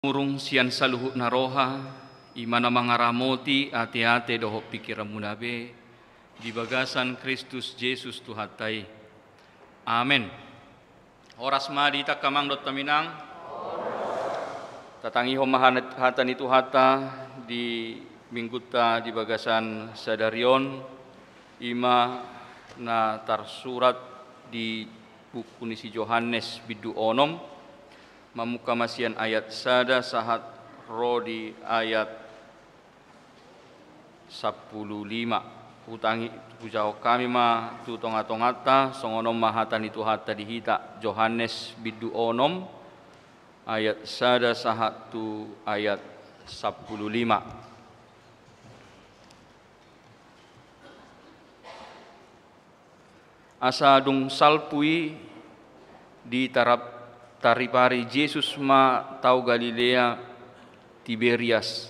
Murung sian saluhut naroha, imana mangaramoti ate-ate doho pikiran munabe, di bagasan Kristus Yesus Tuhatai. Amin. Oras madi takamang dot taminang, tatangi homahan hatan itu hata di mingguta di bagasan sadarion, ima na tarsurat di buku nisi Yohanes bidu onom, mamuka masian ayat sada sahat rodi ayat 15. Utangi pujao kami ma tu tonga-tongata songonom mahatan itu hata dihita Yohanes bidu onom ayat sada sahat tu ayat 15. Asa dung salpui di taripari Yesus ma tau Galilea Tiberias.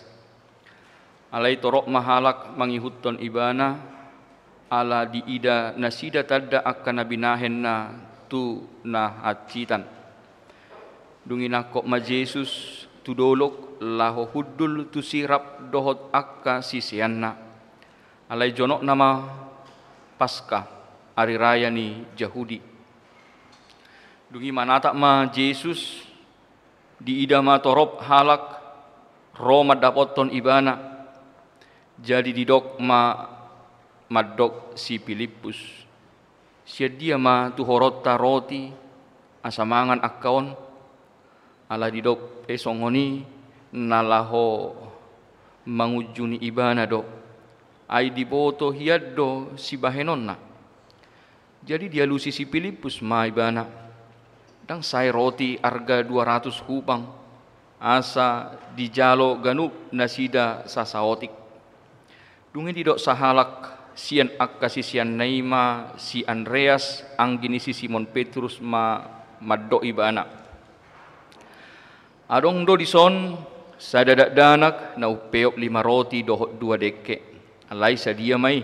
Alai torok mahalak mangihuton ibana ala diida nasida tadda akan nabinahen na tu na hacitan. Dungina kok ma Yesus tu dolok laho huddul tu sirap dohot akka sisianna. Alai jonok nama Paskah hari raya ni Yahudi. Dungi manata ma Yesus di idama torop halak Roma dapoton ibana jadi didok ma madok si Filipus dia ma tu horota roti asamangan akaon ala didok esongoni nalaho mangujuni ibana do ai diboto hiaddo si bahenonna jadi dia lusi si Filipus ma ibana dang sai roti arga 200 hupang asa dijalo ganup nasida sasaotik dungin didok sahalak sian akka sian Naima si Andreas anggini si Simon Petrus ma maddo ibana adong do dison sadadak danak na upeop 5 roti dohot 2 deke alai sadia mai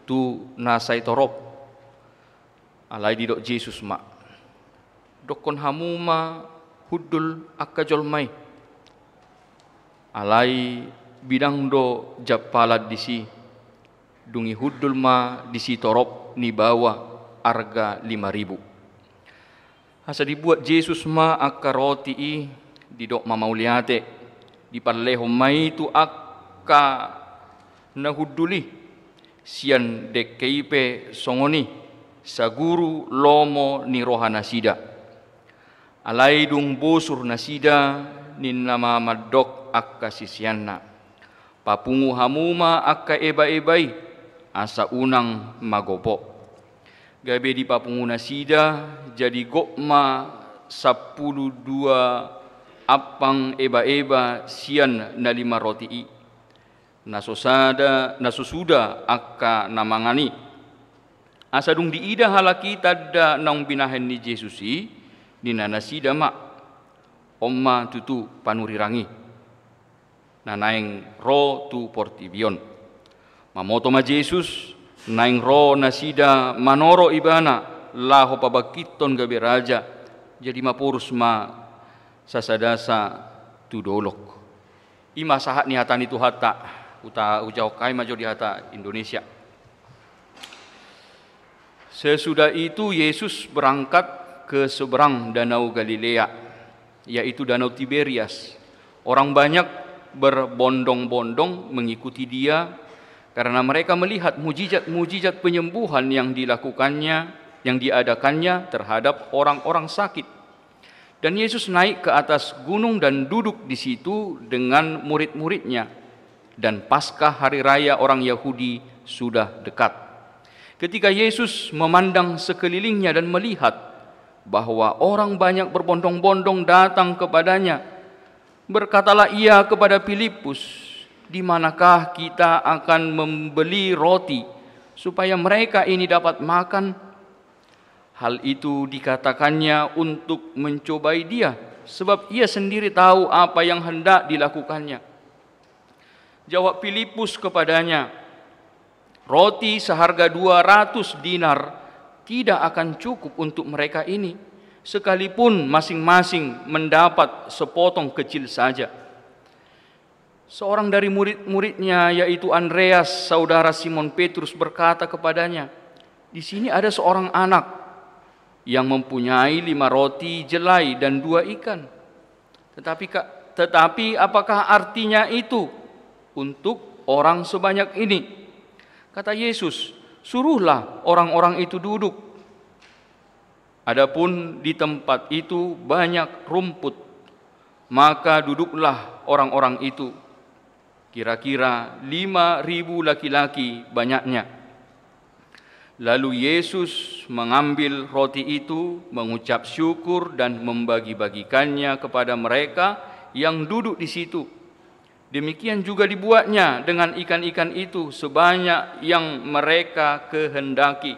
tu nasai torop alai didok Yesus ma dokon hamuma huddul akka jolmai alai bidang do japalat disi dungi huddul ma disi torop ni bawa arga 5.000 asa dibuat Yesus ma akka roti i didok mamauliate di palleho mai tu akka na hudduli sian dekeipe songoni saguru lomo ni rohana sida alai dung bosur nasida nin nama madok akka sisianna papungu hamuma akka eba-ebai asa unang magopo gabe di papungu nasida jadi gokma 12 apang eba-eba sian na 5 roti i nasusuda akka namangani asa dung diida halaki tadda naung binahen ni Yesusi dina nasida mak omma tutu panurirangi nanaing ro tu portibion mamoto ma Yesus naing ro nasida manoro ibana laho pabakiton gabe raja jadi mapurus ma sasadasa tu dolok ima sahat ni hatan itu hata uta ujau kai majo di hata Indonesia. Sesudah itu Yesus berangkat ke seberang danau Galilea, yaitu danau Tiberias. Orang banyak berbondong-bondong mengikuti dia karena mereka melihat mujizat-mujizat penyembuhan yang dilakukannya, yang diadakannya terhadap orang-orang sakit. Dan Yesus naik ke atas gunung dan duduk di situ dengan murid-muridnya. Dan Paskah hari raya orang Yahudi sudah dekat. Ketika Yesus memandang sekelilingnya dan melihat bahwa orang banyak berbondong-bondong datang kepadanya, berkatalah ia kepada Filipus, di manakah kita akan membeli roti supaya mereka ini dapat makan? Hal itu dikatakannya untuk mencobai dia, sebab ia sendiri tahu apa yang hendak dilakukannya. Jawab Filipus kepadanya, roti seharga 200 dinar tidak akan cukup untuk mereka ini, sekalipun masing-masing mendapat sepotong kecil saja. Seorang dari murid-muridnya, yaitu Andreas, saudara Simon Petrus, berkata kepadanya, "Di sini ada seorang anak yang mempunyai 5 roti jelai dan 2 ikan. Tetapi apakah artinya itu untuk orang sebanyak ini?" Kata Yesus, "Suruhlah orang-orang itu duduk." Adapun di tempat itu banyak rumput, maka duduklah orang-orang itu. Kira-kira 5.000 laki-laki banyaknya. Lalu Yesus mengambil roti itu, mengucap syukur dan membagi-bagikannya kepada mereka yang duduk di situ. Demikian juga dibuatnya dengan ikan-ikan itu sebanyak yang mereka kehendaki.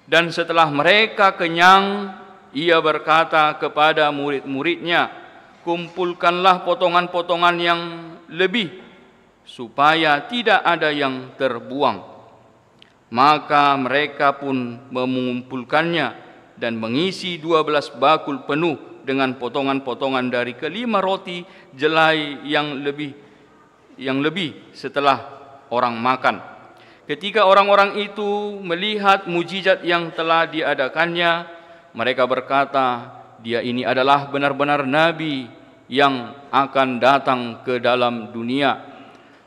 Dan setelah mereka kenyang, ia berkata kepada murid-muridnya, "Kumpulkanlah potongan-potongan yang lebih, supaya tidak ada yang terbuang." Maka mereka pun mengumpulkannya dan mengisi 12 bakul penuh dengan potongan-potongan dari kelima roti jelai yang lebih setelah orang makan. Ketika orang-orang itu melihat mujizat yang telah diadakannya, mereka berkata, "Dia ini adalah benar-benar nabi yang akan datang ke dalam dunia."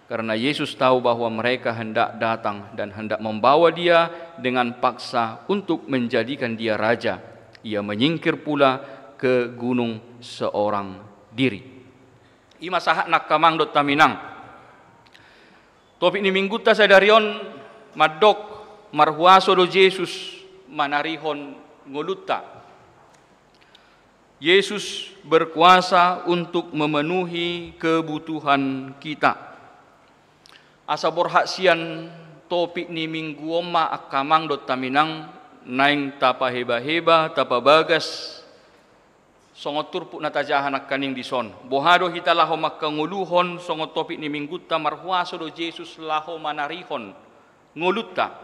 Karena Yesus tahu bahwa mereka hendak datang dan hendak membawa dia dengan paksa untuk menjadikan dia raja, ia menyingkir pula ke gunung seorang diri. Ima sahat nak kamang dot taminang. Topik ni mingguta sa darion madok marhuaso do Yesus manarihon ngoluta. Yesus berkuasa untuk memenuhi kebutuhan kita. Asa borhak sian topik ni minggu oma akamang dot taminang naing tapa heba-heba tapa bagas songot turpuk natajahan akaning dison. Bohado hita laho makanguluhon songot topik ni minggu ta marhuaso do Yesus laho manarihon nguluta.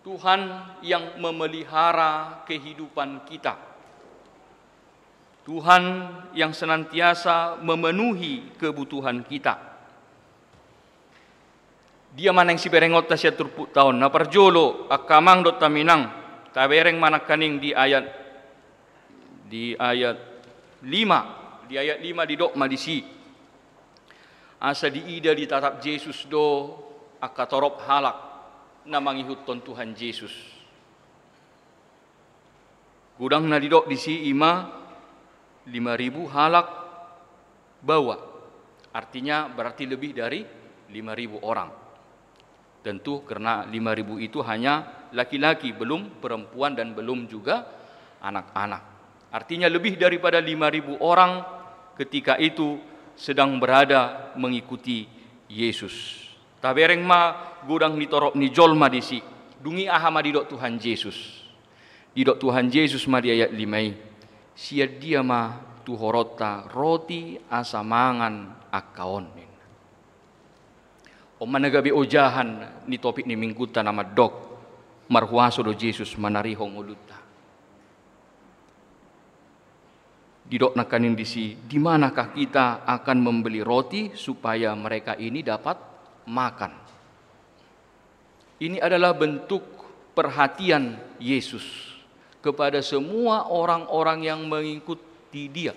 Tuhan yang memelihara kehidupan kita. Tuhan yang senantiasa memenuhi kebutuhan kita. Dia manang si berengot ta siya turpuk taon na parjolo akamang dot taminang tabereng manakaning di ayat 5 di dok madisi asa diida ditatap Yesus do akatorop halak na mangihuton Tuhan Yesus. Gudang na di dok disi 5.000 halak bawa, artinya berarti lebih dari 5.000 orang. Tentu karena 5.000 itu hanya laki-laki, belum perempuan dan belum juga anak-anak. Artinya lebih daripada 5.000 orang ketika itu sedang berada mengikuti Yesus. Tabereng ma gudang nitorok ni jolma disi. Dungi ahama didok Tuhan Yesus. Didok Tuhan Yesus ma di ayat 5. Sia dia ma tuhorota roti asamangan akaon. O managabi ojahan ni topik ni mingguta nama dok marhuaso do Yesus manarihong uluta. Didok nakanin disi, di manakah kita akan membeli roti supaya mereka ini dapat makan? Ini adalah bentuk perhatian Yesus kepada semua orang-orang yang mengikuti Dia.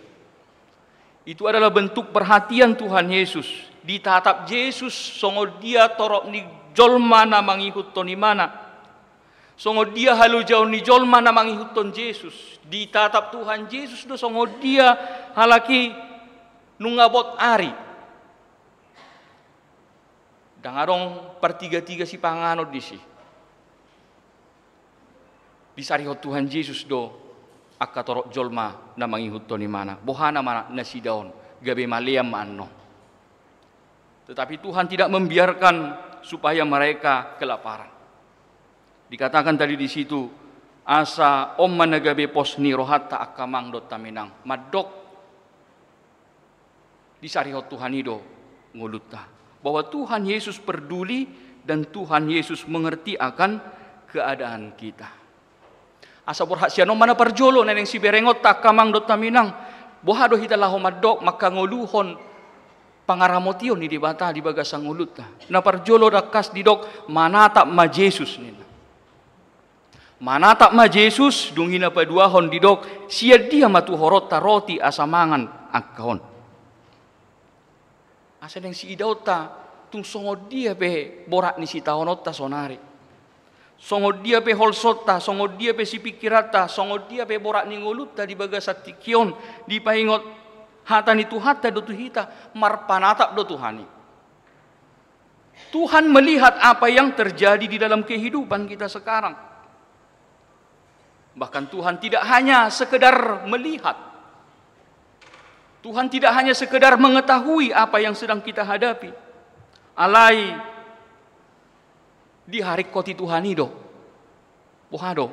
Itu adalah bentuk perhatian Tuhan Yesus. Ditatap Yesus songo dia torok ni jolma na mangihuton ni mana. Songo dia halu jauh ni jolma na mangihuton Yesus. Ditatap Tuhan Yesus do songo dia halaki nungabot ari. Dangarong pertiga-tiga si panganod disi. Disarihot Tuhan Yesus do akatorok jolma na mangihuton ni mana. Bohana mana nasi daun gabe maleam anno. Tetapi Tuhan tidak membiarkan supaya mereka kelaparan. Dikatakan tadi di situ, asa om managabe posni rohat ta akamang dot taminang. Madok disarihot Tuhan ido nguluta. Bahwa Tuhan Yesus peduli dan Tuhan Yesus mengerti akan keadaan kita. Asa borhak siano mana parjolo neneng si berengot tak kamang dot taminang. Bohado hita laho madok maka ngoluhon pangaramotion ni dibata di bagasang ulut. Na parjolo rakas didok manatap ma Jesus nina. Manatap ma Jesus dungina paduahon didok sia dia matu horot roti asamangan akahon. Asa neng si idauta tung songo dia pe borak ni si tahonota sonari. Songo dia pe holsota, songo dia pe si pikirata, songo dia pe borak ni ngoluta di bagasat tikion, di paingot hata ni tuhata do tuhita, marpanatap do Tuhani. Tuhan melihat apa yang terjadi di dalam kehidupan kita sekarang. Bahkan Tuhan tidak hanya sekedar melihat. Tuhan tidak hanya sekedar mengetahui apa yang sedang kita hadapi. Alai di hari koti Tuhani do, bohado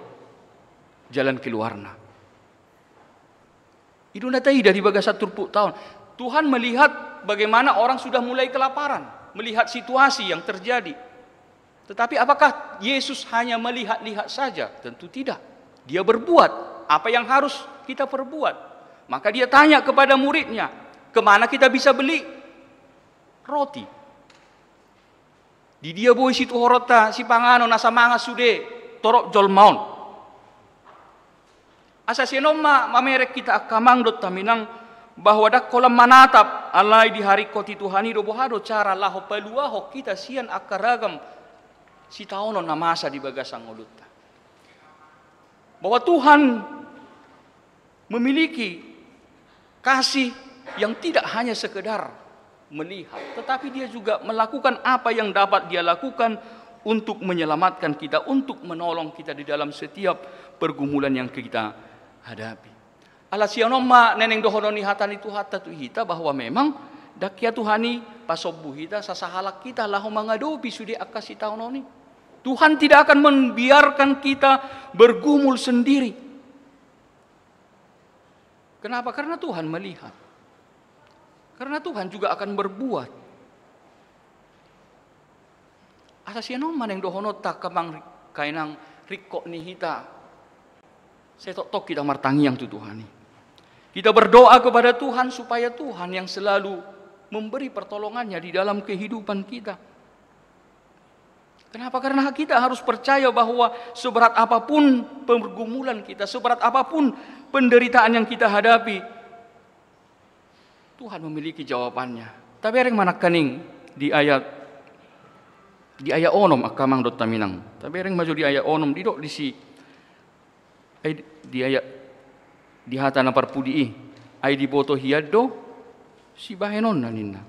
jalan keluarna. Itu natai dari bagasat turpuk tahun. Tuhan melihat bagaimana orang sudah mulai kelaparan, melihat situasi yang terjadi. Tetapi apakah Yesus hanya melihat-lihat saja? Tentu tidak. Dia berbuat apa yang harus kita perbuat. Maka dia tanya kepada muridnya, kemana kita bisa beli roti? Di dia boy situ horota si pangano nasa manga sude torok jolmaon. Asa sinoma mamerek kita akamang dot taminang bahwa dak kolam manatap alai di hari koti Tuhani do bohado cara laho paluaho kita sian akaragam si taono namasa di bagasang ulutta. Bahwa Tuhan memiliki kasih yang tidak hanya sekedar melihat, tetapi dia juga melakukan apa yang dapat dia lakukan untuk menyelamatkan kita, untuk menolong kita di dalam setiap pergumulan yang kita hadapi. Alasianoma neneng dohononi hatani tu hata tu hita bahwa memang dakia Tuhani pasobu hita sasahalak kita lahu mangadopi sudi akasi taunoni. Tuhan tidak akan membiarkan kita bergumul sendiri. Kenapa? Karena Tuhan melihat. Karena Tuhan juga akan berbuat. Asasiano maneng dohono tak kamang kainang rikok ni hita. Saya tok kita martangi yang tu Tuhani. Kita berdoa kepada Tuhan supaya Tuhan yang selalu memberi pertolongannya di dalam kehidupan kita. Kenapa? Karena kita harus percaya bahwa seberat apapun pergumulan kita, seberat apapun penderitaan yang kita hadapi, Tuhan memiliki jawabannya. Tapi yang mana kening di ayat onom akamang dot taminang. Tapi yang maju di ayat onom didok di si di ayat di hatana parpudi ai di boto hiado si bahenon naninna.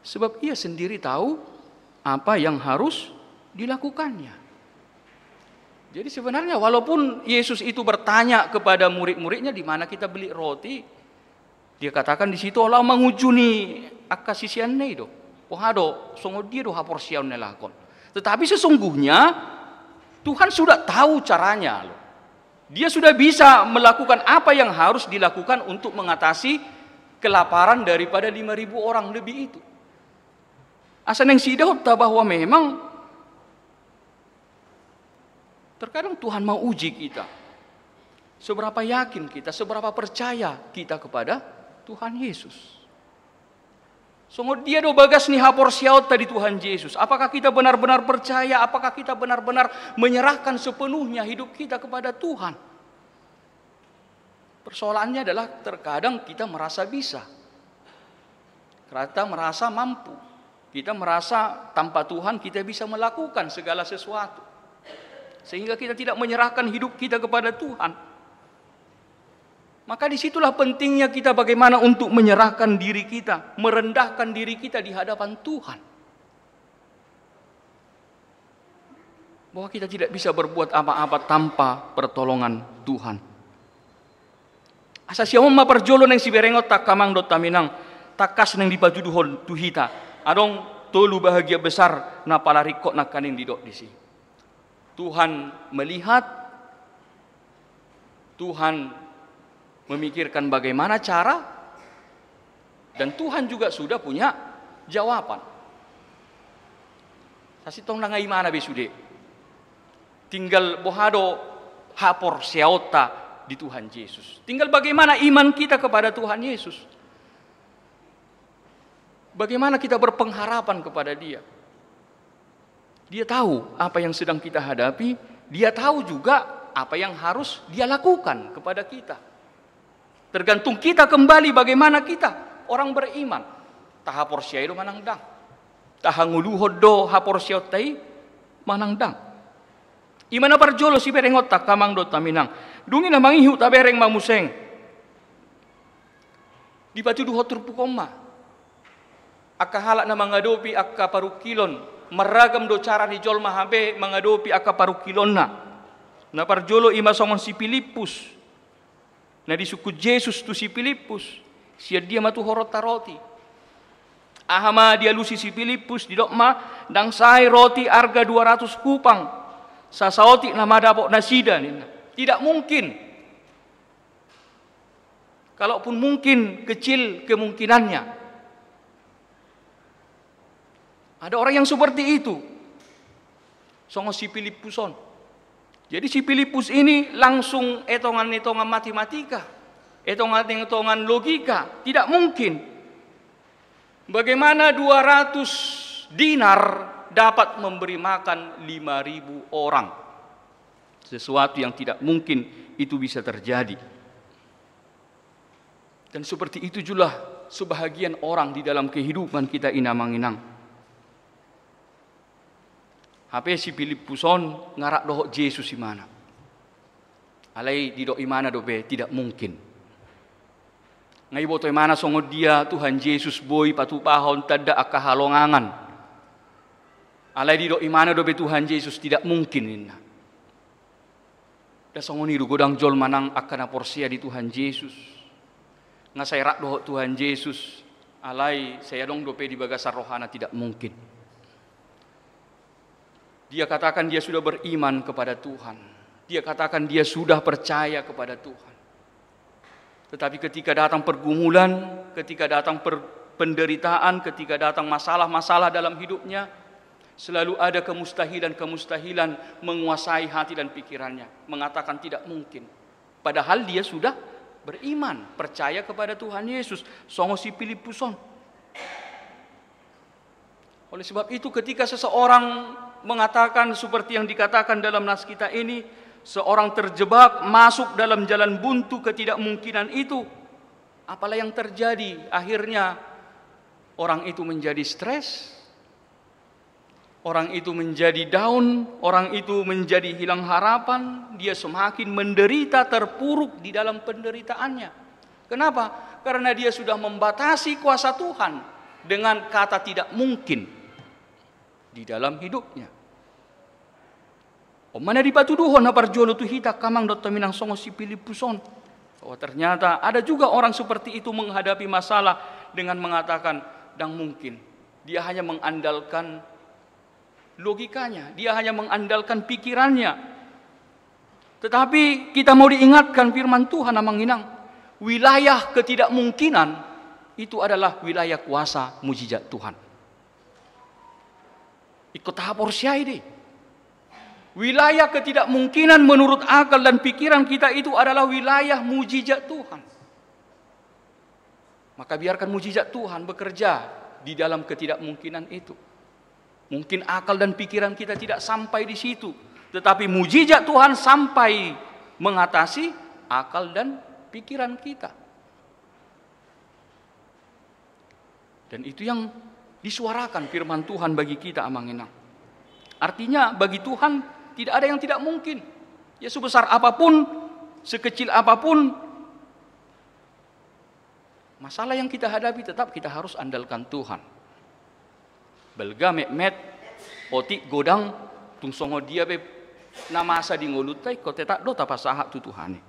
Sebab ia sendiri tahu apa yang harus dilakukannya. Jadi sebenarnya walaupun Yesus itu bertanya kepada murid-muridnya di mana kita beli roti, dia katakan di situ Allah mengujuni akasisian nei do. Pohado songo dia do haporsian nelakon. Tetapi sesungguhnya Tuhan sudah tahu caranya loh. Dia sudah bisa melakukan apa yang harus dilakukan untuk mengatasi kelaparan daripada 5.000 orang lebih itu. Asan yang sidau bahwa memang terkadang Tuhan mau uji kita. Seberapa yakin kita, seberapa percaya kita kepada Tuhan Yesus. Songo dia do bagas ni hapor siaut tadi Tuhan Yesus. Apakah kita benar-benar percaya? Apakah kita benar-benar menyerahkan sepenuhnya hidup kita kepada Tuhan? Persoalannya adalah terkadang kita merasa bisa. Kita merasa mampu. Kita merasa tanpa Tuhan kita bisa melakukan segala sesuatu. Sehingga kita tidak menyerahkan hidup kita kepada Tuhan. Maka disitulah pentingnya kita bagaimana untuk menyerahkan diri kita, merendahkan diri kita di hadapan Tuhan. Bahwa kita tidak bisa berbuat apa-apa tanpa pertolongan Tuhan. Asasiamu ma perjolo neng si berengot tak kamang dot taminang, takas neng dipajuduhon tuhita. Adong tolu bahagia besar na palarikot na kaning didok disi. Tuhan melihat, Tuhan memikirkan bagaimana cara, dan Tuhan juga sudah punya jawaban. Sasi tong nangai mana besude. Tinggal bohado hapor seota di Tuhan Yesus. Tinggal bagaimana iman kita kepada Tuhan Yesus. Bagaimana kita berpengharapan kepada Dia. Dia tahu apa yang sedang kita hadapi, Dia tahu juga apa yang harus Dia lakukan kepada kita. Tergantung kita kembali bagaimana kita orang beriman. Tahapor syaido manangdang. Tahanguluhod do hapor syaitai manangdang. Imana parjolo si berengot tak kamang do taminang. Dungi na mangihu tabereng mamuseng. Di batu duho turpukoma. Akka halak na mangadopi akka parukilon. Meragam do cara ni jol mahabe mangadopi akka parukilon na. Na parjolo ima songon si Filipus. Na di suku Yesus tu si Filipus. Sia dia matu horot taroti. Ahama dia lusi si Filipus di dokma. Dang sai roti harga 200 kupang. Sasaoti na madapok nasida. Tidak mungkin. Kalaupun mungkin, kecil kemungkinannya. Ada orang yang seperti itu. Songo si Filipuson. Jadi si Filipus ini langsung etongan-etongan matematika. Etongan-etongan logika. Tidak mungkin. Bagaimana 200 dinar dapat memberi makan 5.000 orang. Sesuatu yang tidak mungkin itu bisa terjadi. Dan seperti itu juga sebahagian orang di dalam kehidupan kita inamang-inang. Hape si Filipuson ngarak dohok Yesus imana. Alai di doh imana dobe tidak mungkin. Ngai boto imana songo dia Tuhan Yesus boy patupahon tada akahalongangan. Alai di doh imana dobe Tuhan Yesus tidak mungkin inna. Da songo ni godang jol manang akana porsia di Tuhan Yesus. Ngasai rak dohok Tuhan Yesus. Alai saya dong dope di bagasar rohana tidak mungkin. Dia katakan dia sudah beriman kepada Tuhan. Dia katakan dia sudah percaya kepada Tuhan. Tetapi ketika datang pergumulan, ketika datang penderitaan, ketika datang masalah-masalah dalam hidupnya, selalu ada kemustahilan-kemustahilan menguasai hati dan pikirannya. Mengatakan tidak mungkin. Padahal dia sudah beriman, percaya kepada Tuhan Yesus. Songo si Filipuson. Oleh sebab itu ketika seseorang mengatakan seperti yang dikatakan dalam nas kita ini, seorang terjebak masuk dalam jalan buntu ketidakmungkinan itu, apalah yang terjadi? Akhirnya orang itu menjadi stres, orang itu menjadi down, orang itu menjadi hilang harapan, dia semakin menderita, terpuruk di dalam penderitaannya. Kenapa? Karena dia sudah membatasi kuasa Tuhan dengan kata tidak mungkin di dalam hidupnya. Mana di batu duhon na parjolo tu hita kamang dot minang songo si Filipuson. Oh ternyata ada juga orang seperti itu menghadapi masalah dengan mengatakan dang mungkin. Dia hanya mengandalkan logikanya, dia hanya mengandalkan pikirannya. Tetapi kita mau diingatkan firman Tuhan amanginang, wilayah ketidakmungkinan itu adalah wilayah kuasa mujizat Tuhan. Ikut tahapor syai deh. Wilayah ketidakmungkinan menurut akal dan pikiran kita itu adalah wilayah mujizat Tuhan. Maka biarkan mujizat Tuhan bekerja di dalam ketidakmungkinan itu. Mungkin akal dan pikiran kita tidak sampai di situ, tetapi mujizat Tuhan sampai mengatasi akal dan pikiran kita. Dan itu yang disuarakan firman Tuhan bagi kita amanginang. Artinya bagi Tuhan tidak ada yang tidak mungkin. Ya sebesar apapun, sekecil apapun masalah yang kita hadapi, tetap kita harus andalkan Tuhan. Belga met otik godang tung songo dia be namasa di ngolutai ko tetak do tapasaha tu Tuhane.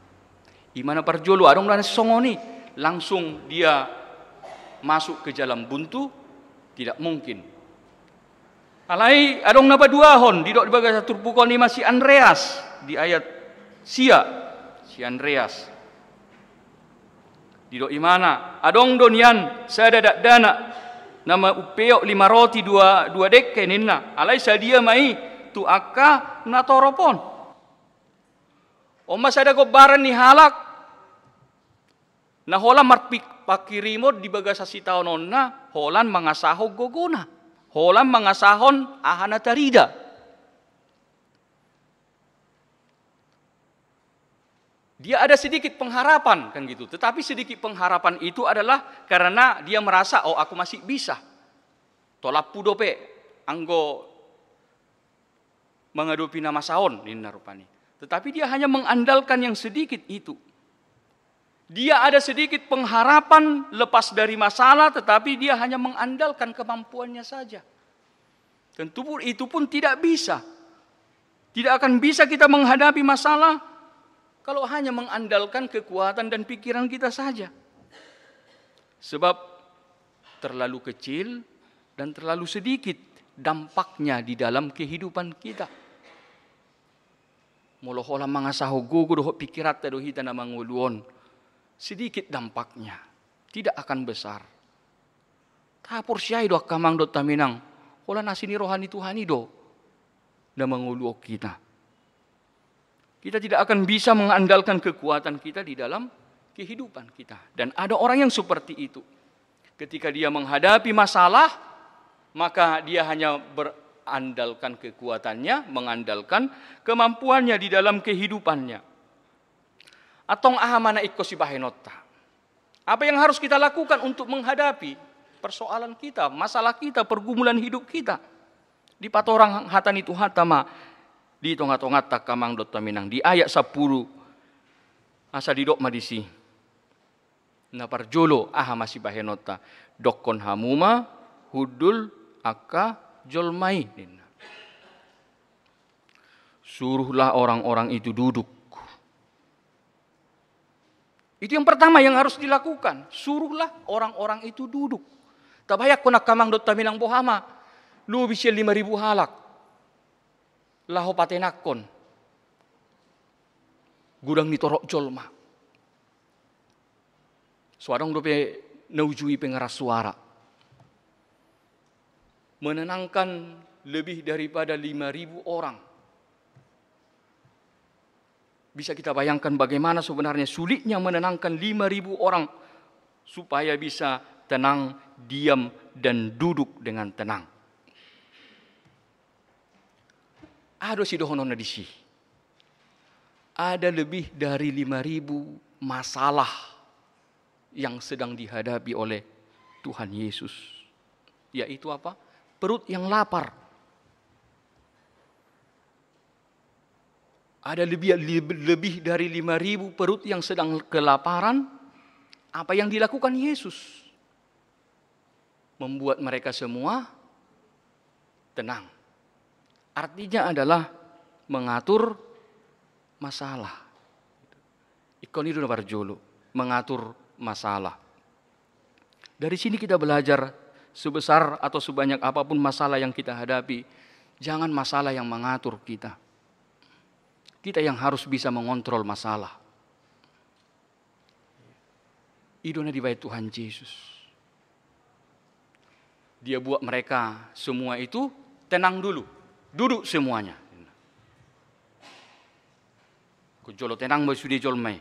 Imana parjolo adong lan songoni langsung dia masuk ke jalan buntu, tidak mungkin. Alai adong napa duahon di dok di bagas turpukon ni masih Andreas di ayat si Andreas. Di dok imana adong donian saya dadak dana nama upeok 5 roti 2 dekke ninna. Alai sadia mai tu akka na toropon. Oma sada gobaran ni halak. Na holan pakirimo di bagasa si taonon na holan mangasahog gogona. Holan mangasahon ahana tarida. Dia ada sedikit pengharapan kan gitu. Tetapi sedikit pengharapan itu adalah karena dia merasa oh aku masih bisa. Tolak pudope anggo menghadapi nama saon ini narupani. Tetapi dia hanya mengandalkan yang sedikit itu. Dia ada sedikit pengharapan lepas dari masalah, tetapi dia hanya mengandalkan kemampuannya saja. Tentu itu pun tidak bisa. Tidak akan bisa kita menghadapi masalah kalau hanya mengandalkan kekuatan dan pikiran kita saja. Sebab terlalu kecil dan terlalu sedikit dampaknya di dalam kehidupan kita. Molohola mangasaho gugu doh pikirat doh hita na manguluon. Sedikit dampaknya, tidak akan besar. Tapor siyai doh kamang dot taminang. Hola nasini rohani Tuhani do na manguluok kita. Kita tidak akan bisa mengandalkan kekuatan kita di dalam kehidupan kita. Dan ada orang yang seperti itu. Ketika dia menghadapi masalah, maka dia hanya berandalkan kekuatannya, mengandalkan kemampuannya di dalam kehidupannya. Atong ahamana ikko si bahenota. Apa yang harus kita lakukan untuk menghadapi persoalan kita, masalah kita, pergumulan hidup kita? Di patorang hatani itu hatama di tongat-tongat takamang dot taminang di ayat 10 asa didok madisi. Na parjolo aha masih bahenota dokon hamuma hudul aka jolmai. Suruhlah orang-orang itu duduk. Itu yang pertama yang harus dilakukan. Suruhlah orang-orang itu duduk. Tabayak ko nakamang dot taminang bohama. Lubi siya 5,000 halak. Laho patenakon. Gudang nitorok jolma. Suarang dope naujui pengeras suara. Menenangkan lebih daripada 5,000 orang. Bisa kita bayangkan bagaimana sebenarnya sulitnya menenangkan 5,000 orang supaya bisa tenang, diam, dan duduk dengan tenang. Ada si dohonon disi. Ada lebih dari 5,000 masalah yang sedang dihadapi oleh Tuhan Yesus. Yaitu apa? Perut yang lapar. Ada lebih dari 5,000 perut yang sedang kelaparan. Apa yang dilakukan Yesus? Membuat mereka semua tenang. Artinya adalah mengatur masalah. Ikon itu barjolo, mengatur masalah. Dari sini kita belajar sebesar atau sebanyak apapun masalah yang kita hadapi, jangan masalah yang mengatur kita. Kita yang harus bisa mengontrol masalah. Idona di bait Tuhan Yesus. Dia buat mereka semua itu tenang dulu. Duduk semuanya. Kujolo tenang sudi jolmai.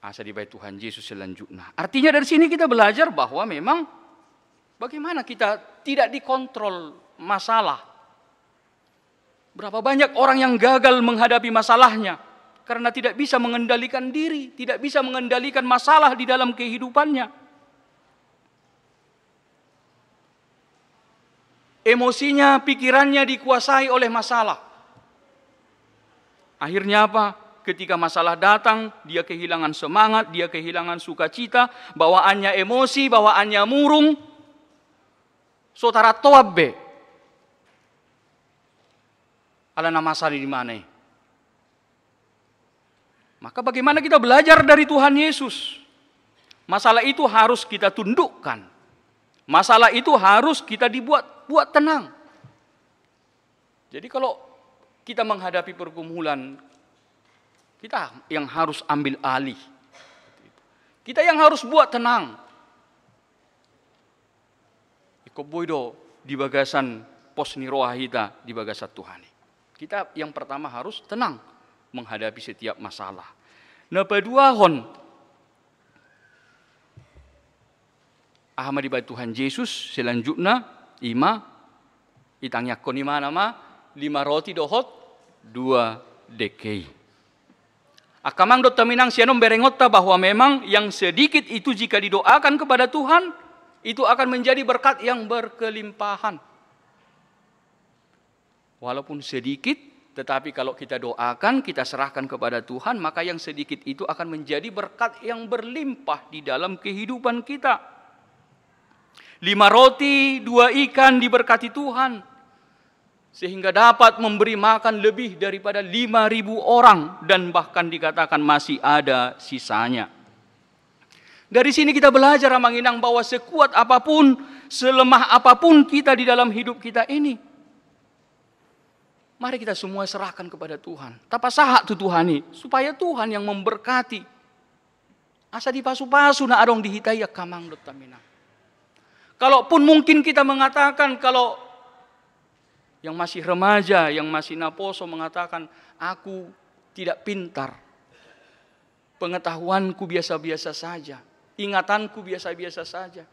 Asa di bait Tuhan Yesus selanjutnya. Artinya dari sini kita belajar bahwa memang bagaimana kita tidak dikontrol masalah. Berapa banyak orang yang gagal menghadapi masalahnya karena tidak bisa mengendalikan diri, tidak bisa mengendalikan masalah di dalam kehidupannya. Emosinya, pikirannya dikuasai oleh masalah. Akhirnya apa? Ketika masalah datang, dia kehilangan semangat, dia kehilangan sukacita, bawaannya emosi, bawaannya murung. Sotara toabbe. Ala nama sari di mana? Maka bagaimana kita belajar dari Tuhan Yesus? Masalah itu harus kita tundukkan. Masalah itu harus kita buat tenang. Jadi kalau kita menghadapi pergumulan, kita yang harus ambil alih. Kita yang harus buat tenang. Iko boydo di bagasan pos niroah kita di bagasan Tuhan. Kita yang pertama harus tenang. menghadapi setiap masalah. Nah, paduahon ahma di Tuhan Yesus selanjutnya ima itangyakon ima nama 5 roti dohot 2 dekei. Akamang dot taminang sianom berengota bahwa memang yang sedikit itu jika didoakan kepada Tuhan itu akan menjadi berkat yang berkelimpahan. Walaupun sedikit, tetapi kalau kita doakan, kita serahkan kepada Tuhan, maka yang sedikit itu akan menjadi berkat yang berlimpah di dalam kehidupan kita. 5 roti, 2 ikan diberkati Tuhan, sehingga dapat memberi makan lebih daripada 5.000 orang, dan bahkan dikatakan masih ada sisanya. Dari sini kita belajar Amanginang bahwa sekuat apapun, selemah apapun kita di dalam hidup kita ini, mari kita semua serahkan kepada Tuhan. Tapasaha tu Tuhani, supaya Tuhan yang memberkati. Asa dipasu-pasu na arong dihitai kamang dot tamina. Kalaupun mungkin kita mengatakan, kalau yang masih remaja, yang masih naposo mengatakan, aku tidak pintar, pengetahuanku biasa-biasa saja, ingatanku biasa-biasa saja.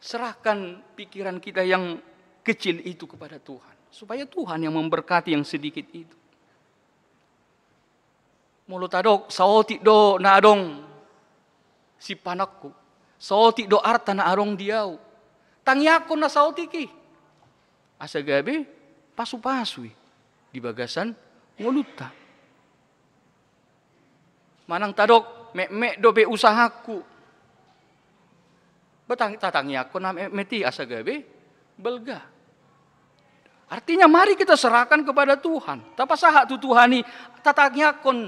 Serahkan pikiran kita yang kecil itu kepada Tuhan, supaya Tuhan yang memberkati yang sedikit itu. Mulo tadok saoti do na adong si panakku, saoti do arta na arong diau, tangyakon na saoti ki. Asa gabi pasu-pasui di bagasan nguluta. Manang tadok mek do be usahaku. Betang tatangyakon na meti asa gabi belga. Artinya mari kita serahkan kepada Tuhan. Tapasaha tu Tuhani tatagnya kon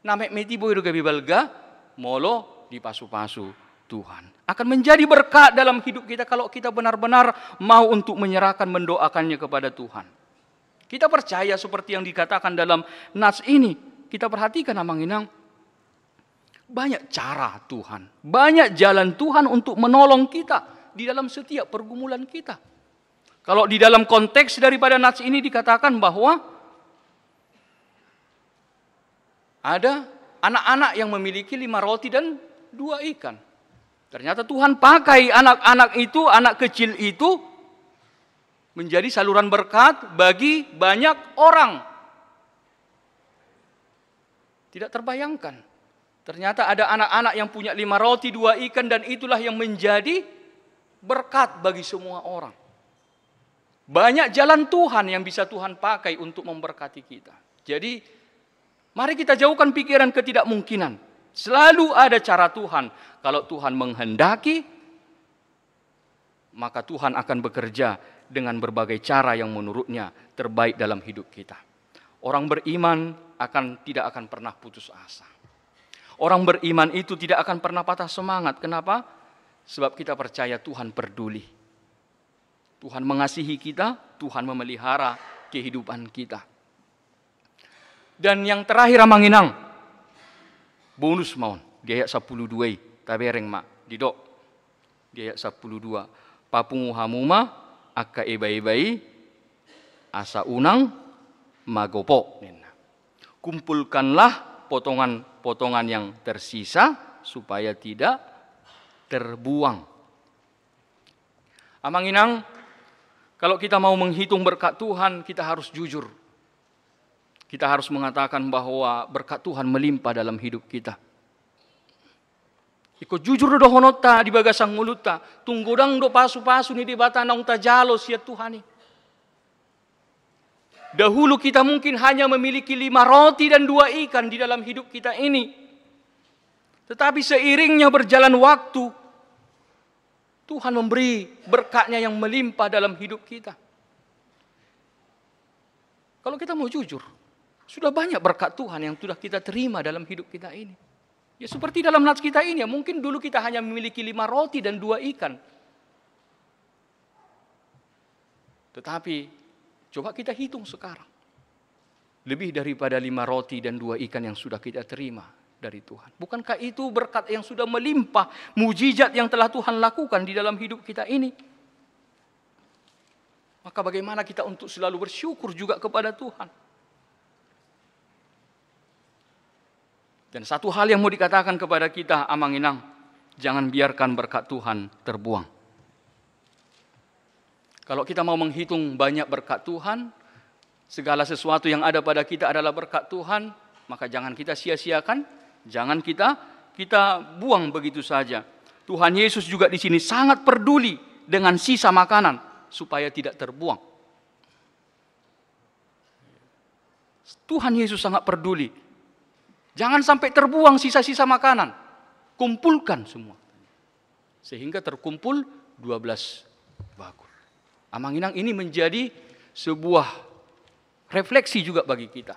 namek meti boy gabi balga molo dipasu-pasu Tuhan. Akan menjadi berkat dalam hidup kita kalau kita benar-benar mau untuk menyerahkan, mendoakannya kepada Tuhan. Kita percaya seperti yang dikatakan dalam nats ini. Kita perhatikan Amanginang, banyak cara Tuhan, banyak jalan Tuhan untuk menolong kita di dalam setiap pergumulan kita. Kalau di dalam konteks daripada nats ini dikatakan bahwa ada anak-anak yang memiliki 5 roti dan 2 ikan. Ternyata Tuhan pakai anak-anak itu, anak kecil itu menjadi saluran berkat bagi banyak orang. Tidak terbayangkan. Ternyata ada anak-anak yang punya 5 roti, 2 ikan, dan itulah yang menjadi berkat bagi semua orang. Banyak jalan Tuhan yang bisa Tuhan pakai untuk memberkati kita. Jadi, mari kita jauhkan pikiran ketidakmungkinan. Selalu ada cara Tuhan. Kalau Tuhan menghendaki, maka Tuhan akan bekerja dengan berbagai cara yang menurutnya terbaik dalam hidup kita. Orang beriman tidak akan pernah putus asa. Orang beriman itu tidak akan pernah patah semangat. Kenapa? Sebab kita percaya Tuhan peduli. Tuhan mengasihi kita, Tuhan memelihara kehidupan kita. Dan yang terakhir Amanginang, bonus maun, di ayat 12, tabereng ma, didok, di ayat 12, papungu hamuma, akka ebai-ebai, asa unang, magopo. Kumpulkanlah potongan-potongan yang tersisa, supaya tidak terbuang. Amanginang, kalau kita mau menghitung berkat Tuhan, kita harus jujur. Kita harus mengatakan bahwa berkat Tuhan melimpah dalam hidup kita. Iko jujur do honota di bagasang muluta, tunggudang do pasu-pasu ni di batanang tajalo siya Tuhani. Dahulu kita mungkin hanya memiliki 5 roti dan 2 ikan di dalam hidup kita ini. Tetapi seiringnya berjalan waktu, Tuhan memberi berkatnya yang melimpah dalam hidup kita. Kalau kita mau jujur, sudah banyak berkat Tuhan yang sudah kita terima dalam hidup kita ini. Ya seperti dalam nats kita ini, ya mungkin dulu kita hanya memiliki 5 roti dan 2 ikan. Tetapi coba kita hitung sekarang. Lebih daripada 5 roti dan 2 ikan yang sudah kita terima dari Tuhan. Bukankah itu berkat yang sudah melimpah, mujizat yang telah Tuhan lakukan di dalam hidup kita ini? Maka bagaimana kita untuk selalu bersyukur juga kepada Tuhan? Dan satu hal yang mau dikatakan kepada kita, Amanginang, jangan biarkan berkat Tuhan terbuang. Kalau kita mau menghitung banyak berkat Tuhan, segala sesuatu yang ada pada kita adalah berkat Tuhan, maka jangan kita sia-siakan, jangan kita buang begitu saja. Tuhan Yesus juga di sini sangat peduli dengan sisa makanan supaya tidak terbuang. Tuhan Yesus sangat peduli. Jangan sampai terbuang sisa-sisa makanan. Kumpulkan semua. Sehingga terkumpul 12 bakul. Amanginang, ini menjadi sebuah refleksi juga bagi kita.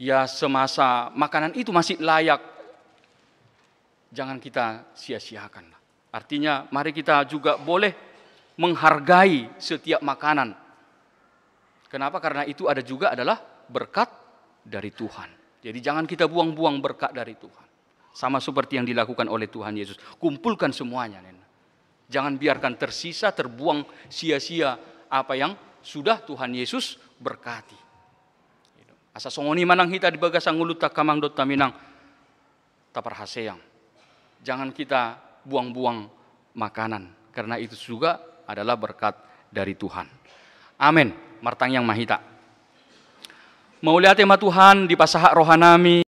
Ya, semasa makanan itu masih layak, jangan kita sia-siakan. Artinya mari kita juga boleh menghargai setiap makanan. Kenapa? Karena itu adalah berkat dari Tuhan. Jadi jangan kita buang-buang berkat dari Tuhan. Sama seperti yang dilakukan oleh Tuhan Yesus. Kumpulkan semuanya. Jangan biarkan tersisa, terbuang sia-sia apa yang sudah Tuhan Yesus berkati. Asa songoni manang hita di bagasang ulut takamang dot taminang taparhaseang. Jangan kita buang-buang makanan, karena itu juga adalah berkat dari Tuhan. Amin. Martang yang mahita. Maulia tema Tuhan di pasahak rohanami.